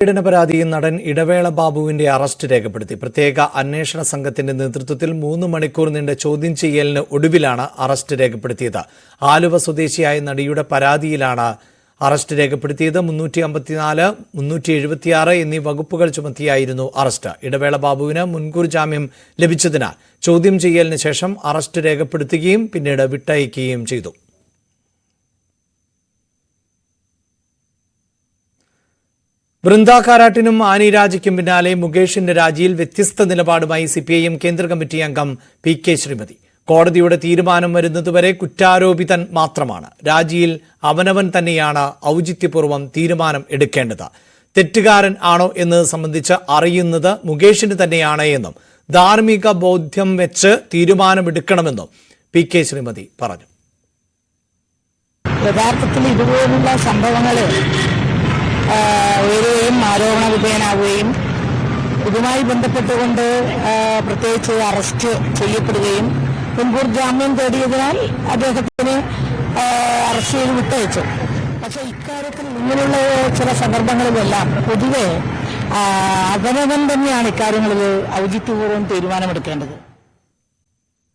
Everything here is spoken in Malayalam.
പീഡന പരാതിയിൽ നടൻ ഇടവേള ബാബുവിന്റെ അറസ്റ്റ് രേഖപ്പെടുത്തി. പ്രത്യേക അന്വേഷണ സംഘത്തിന്റെ നേതൃത്വത്തിൽ 3 മണിക്കൂർ നീണ്ട ചോദ്യം ചെയ്യലിന് ഒടുവിലാണ് അറസ്റ്റ് രേഖപ്പെടുത്തിയത്. ആലുവ സ്വദേശിയായ നടിയുടെ പരാതിയിലാണ് അറസ്റ്റ് രേഖപ്പെടുത്തിയത്. 354, 376 എന്നീ വകുപ്പുകൾ ചുമത്തിയായിരുന്നു അറസ്റ്റ്. ഇടവേള ബാബുവിന് മുൻകൂർ ജാമ്യം ലഭിച്ചതിനാൽ ചോദ്യം ചെയ്യലിന് ശേഷം അറസ്റ്റ് രേഖപ്പെടുത്തുകയും പിന്നീട് വിട്ടയക്കുകയും ചെയ്തു. വൃന്ദ കാരാട്ടിനും ആനി രാജയ്ക്കും പിന്നാലെ മുകേഷിന്റെ രാജിയിൽ വ്യത്യസ്ത നിലപാടുമായി സിപിഐഎം കേന്ദ്ര കമ്മിറ്റി അംഗം PK ശ്രീമതി. കോടതിയുടെ തീരുമാനം വരുന്നതുവരെ കുറ്റാരോപിതൻ മാത്രമാണ്. രാജിയിൽ അവനവൻ തന്നെയാണ് ഔചിത്യപൂർവ്വം തീരുമാനം എടുക്കേണ്ടത്. തെറ്റുകാരൻ ആണോ എന്നത് സംബന്ധിച്ച് അറിയുന്നത് മുകേഷിന് തന്നെയാണ് എന്നും ധാർമ്മിക ബോധ്യം വെച്ച് തീരുമാനമെടുക്കണമെന്നും PK ശ്രീമതി പറഞ്ഞു. യഥാർത്ഥത്തിൽ ഇതുപോലുള്ള സംഭവങ്ങൾ ഉയരുകയും ആരോപണ വിധേയനാവുകയും ഇതുമായി ബന്ധപ്പെട്ടുകൊണ്ട് പ്രത്യേകിച്ച് അറസ്റ്റ് ചെയ്യപ്പെടുകയും മുൻകൂർ ജാമ്യം തേടിയതിനാൽ അദ്ദേഹത്തിന് അറസ്റ്റ് ചെയ്ത് വിട്ടയച്ചു. പക്ഷേ ഇക്കാര്യത്തിൽ ഇങ്ങനെയുള്ള ചില സന്ദർഭങ്ങളിലെല്ലാം പൊതുവെ അവനവൻ തന്നെയാണ് ഇക്കാര്യങ്ങളിൽ ഔചിത്യപൂർവ്വം തീരുമാനമെടുക്കേണ്ടത്.